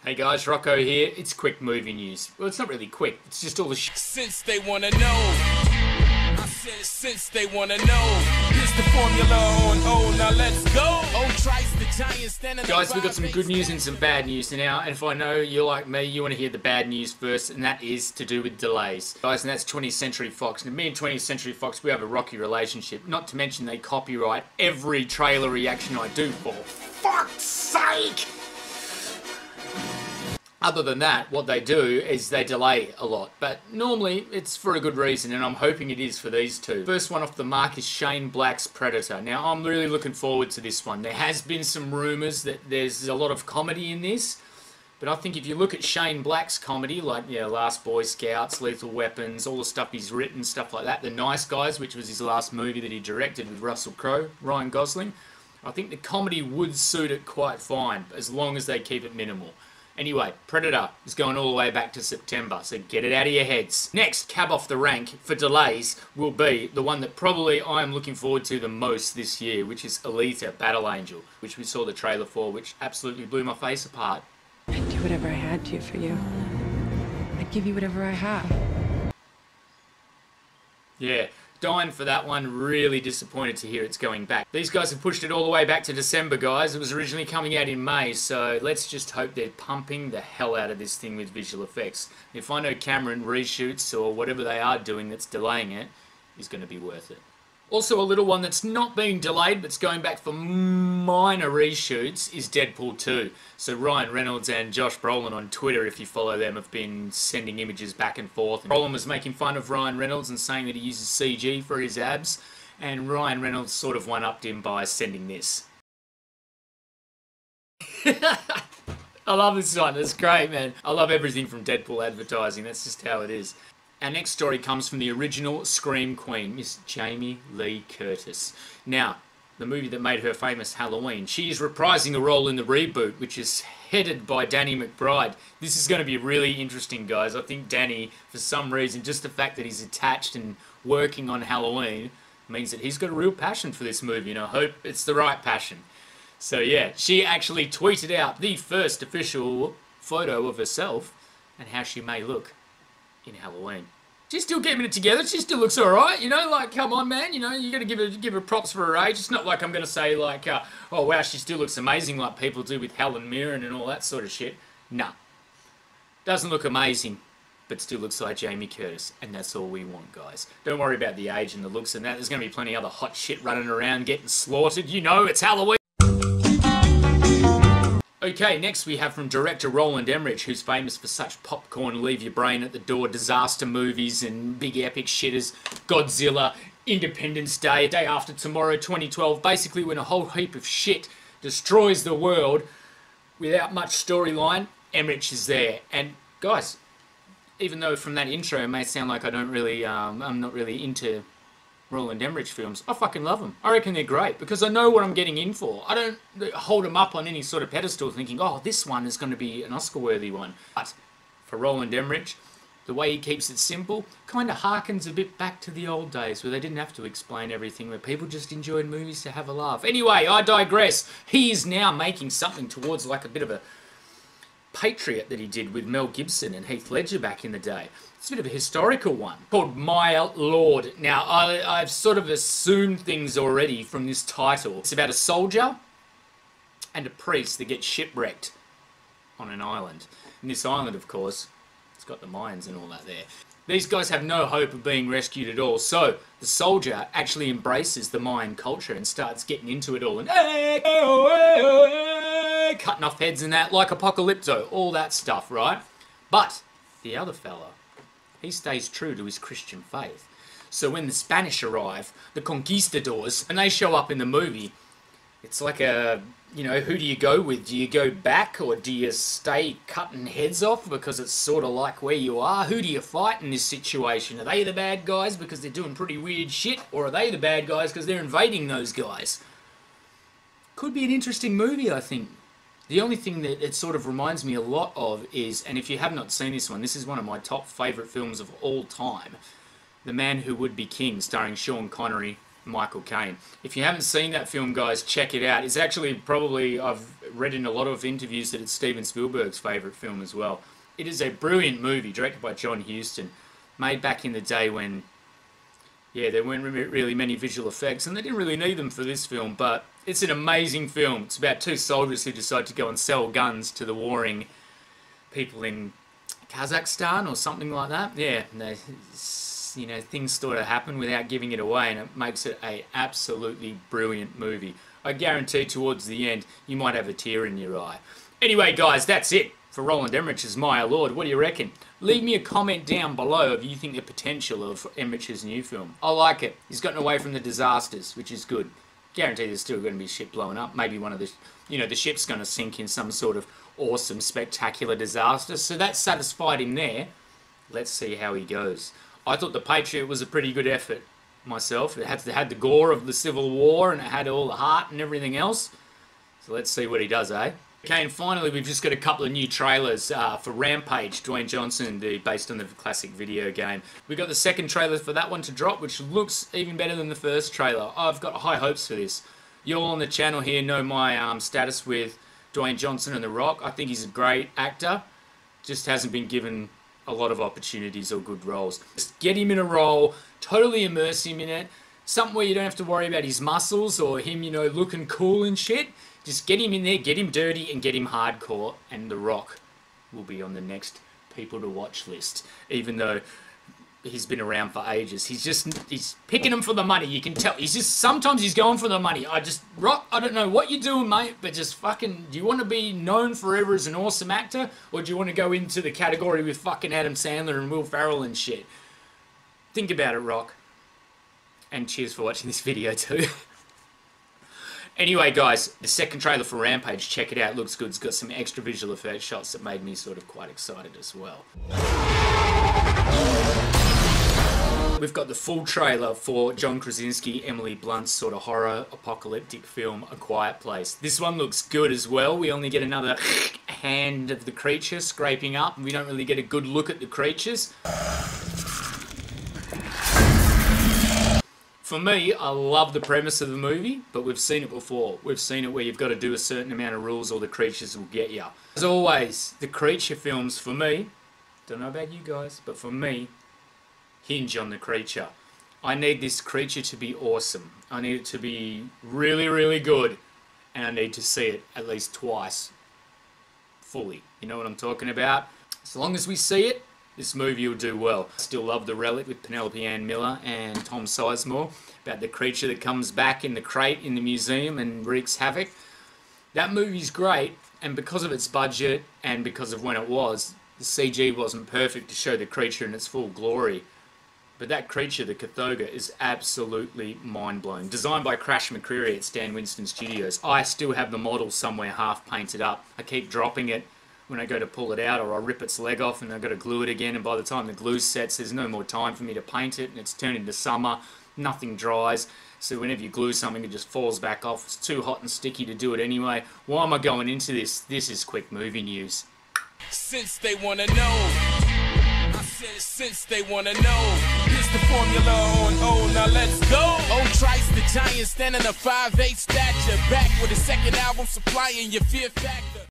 Hey guys, Rocco here. It's quick movie news. Well, it's not really quick. It's just all the Since they wanna know. Since they wanna know. Here's the formula on O. Now let's go. Oh, tries the giant standing. Guys, we've got some good news and some bad news now. And if I know you're like me, you want to hear the bad news first, and that is to do with delays. Guys, and that's 20th Century Fox. And me and 20th Century Fox, we have a rocky relationship. Not to mention they copyright every trailer reaction I do, for fuck's sake! Other than that, what they do is they delay a lot, but normally it's for a good reason, and I'm hoping it is for these two. First one off the mark is Shane Black's Predator. Now, I'm really looking forward to this one. There has been some rumours that there's a lot of comedy in this, but I think if you look at Shane Black's comedy, like, Last Boy Scouts, Lethal Weapons, all the stuff he's written, stuff like that, The Nice Guys, which was his last movie that he directed with Russell Crowe, Ryan Gosling, I think the comedy would suit it quite fine, as long as they keep it minimal. Anyway, Predator is going all the way back to September, so get it out of your heads. Next, cab off the rank for delays will be the one that probably I am looking forward to the most this year, which is Alita Battle Angel, which we saw the trailer for, which absolutely blew my face apart. I'd do whatever I had to for you. I'd give you whatever I have. Yeah, dying for that one, really disappointed to hear it's going back. These guys have pushed it all the way back to December, guys. It was originally coming out in May, so let's just hope they're pumping the hell out of this thing with visual effects. If I know Cameron reshoots or whatever they are doing that's delaying it is going to be worth it. Also, a little one that's not being delayed but's going back for minor reshoots is Deadpool 2. So Ryan Reynolds and Josh Brolin on Twitter, if you follow them, have been sending images back and forth. Brolin was making fun of Ryan Reynolds and saying that he uses CG for his abs, and Ryan Reynolds sort of one-upped him by sending this. I love this one. It's great, man. I love everything from Deadpool advertising. That's just how it is. Our next story comes from the original Scream Queen, Miss Jamie Lee Curtis. Now, the movie that made her famous, Halloween, she is reprising a role in the reboot, which is headed by Danny McBride. This is going to be really interesting, guys. I think Danny, for some reason, just the fact that he's attached and working on Halloween means that he's got a real passion for this movie, and I hope it's the right passion. So yeah, she actually tweeted out the first official photo of herself and how she may look in Halloween. She's still keeping it together. She still looks alright, like, come on, man, you got to give her props for her age. It's not like I'm going to say, like, oh, wow, she still looks amazing like people do with Helen Mirren and all that sort of shit. Nah. Doesn't look amazing, but still looks like Jamie Curtis, and that's all we want, guys. Don't worry about the age and the looks and that. There's going to be plenty of other hot shit running around getting slaughtered. It's Halloween. Okay, next we have from director Roland Emmerich, who's famous for such popcorn, leave your brain at the door disaster movies and big epic shit as Godzilla, Independence Day, Day After Tomorrow, 2012, basically when a whole heap of shit destroys the world without much storyline, Emmerich is there. And guys, even though from that intro it may sound like I'm not really into Roland Emmerich films, I fucking love them. I reckon they're great because I know what I'm getting in for. I don't hold them up on any sort of pedestal thinking, oh, this one is going to be an Oscar-worthy one. But for Roland Emmerich, the way he keeps it simple kind of harkens a bit back to the old days where they didn't have to explain everything, where people just enjoyed movies to have a laugh. Anyway, I digress. He is now making something towards like a bit of a Patriot that he did with Mel Gibson and Heath Ledger back in the day. It's a bit of a historical one called My Lord. Now, I've sort of assumed things already from this title. It's about a soldier and a priest that get shipwrecked on an island. And this island, of course, it's got the Mayans and all that there. These guys have no hope of being rescued at all. So the soldier actually embraces the Mayan culture and starts getting into it all and cutting off heads and that, like Apocalypto, all that stuff, right? But the other fella, he stays true to his Christian faith. So when the Spanish arrive, the conquistadors, and they show up in the movie, it's like a, who do you go with? Do you go back or do you stay cutting heads off because it's sort of like where you are? Who do you fight in this situation? Are they the bad guys because they're doing pretty weird shit, or are they the bad guys because they're invading those guys? Could be an interesting movie, I think. The only thing that it sort of reminds me a lot of is, and if you have not seen this one, this is one of my top favourite films of all time, The Man Who Would Be King, starring Sean Connery, Michael Caine. If you haven't seen that film, guys, check it out. It's actually probably, I've read in a lot of interviews that it's Steven Spielberg's favourite film as well. It is a brilliant movie, directed by John Huston, made back in the day when, yeah, there weren't really many visual effects, and they didn't really need them for this film, but it's an amazing film. It's about two soldiers who decide to go and sell guns to the warring people in Kazakhstan or something like that. Yeah, they, you know, things sort of happen without giving it away, and it makes it a absolutely brilliant movie. I guarantee towards the end you might have a tear in your eye. Anyway, guys, that's it for Roland Emmerich's Maya Lord. What do you reckon? Leave me a comment down below if you think the potential of Emmerich's new film. I like it. He's gotten away from the disasters, which is good. Guarantee there's still going to be ship blowing up. Maybe one of the, you know, the ship's going to sink in some sort of awesome, spectacular disaster. So that satisfied him there. Let's see how he goes. I thought The Patriot was a pretty good effort myself. It had the gore of the Civil War, and it had all the heart and everything else. So let's see what he does, eh? Okay, and finally we've just got a couple of new trailers for Rampage, Dwayne Johnson, based on the classic video game. We got the second trailer for that one to drop, which looks even better than the first trailer. I've got high hopes for this. You all on the channel here know my status with Dwayne Johnson and The Rock. I think he's a great actor, just hasn't been given a lot of opportunities or good roles. Just get him in a role, totally immerse him in it, something where you don't have to worry about his muscles or him, you know, looking cool and shit. Just get him in there, get him dirty, and get him hardcore, and The Rock will be on the next people to watch list, even though he's been around for ages. He's picking them for the money, you can tell. Sometimes he's going for the money. Rock, I don't know what you're doing, mate, but just fucking, do you want to be known forever as an awesome actor, or do you want to go into the category with fucking Adam Sandler and Will Ferrell and shit? Think about it, Rock. And cheers for watching this video too. Anyway, guys, the second trailer for Rampage, check it out. It looks good. It's got some extra visual effects shots that made me sort of quite excited as well. We've got the full trailer for John Krasinski, Emily Blunt's sort of horror apocalyptic film, A Quiet Place. This one looks good as well. We only get another hand of the creature scraping up. We don't really get a good look at the creatures. For me, I love the premise of the movie, but we've seen it before. We've seen it where you've got to do a certain amount of rules or the creatures will get you. As always, the creature films, for me, don't know about you guys, but for me, hinge on the creature. I need this creature to be awesome. I need it to be really, really good. And I need to see it at least twice, fully. You know what I'm talking about? As long as we see it, this movie will do well. I still love The Relic with Penelope Ann Miller and Tom Sizemore, about the creature that comes back in the crate in the museum and wreaks havoc. That movie's great, and because of its budget and because of when it was, the CG wasn't perfect to show the creature in its full glory. But that creature, the Cathoga, is absolutely mind-blowing. Designed by Crash McCreary at Stan Winston Studios. I still have the model somewhere half painted up. I keep dropping it when I go to pull it out, or I rip its leg off and I've got to glue it again, and by the time the glue sets, there's no more time for me to paint it, and it's turned into summer, nothing dries, so whenever you glue something it just falls back off. It's too hot and sticky to do it anyway. Why am I going into this? This is quick movie news. Since they wanna know, I said since they wanna know, here's the formula on O, now let's go. Oh, Trice the Giant, standing a 5'8" stature, back with a second album supplying your fear factor.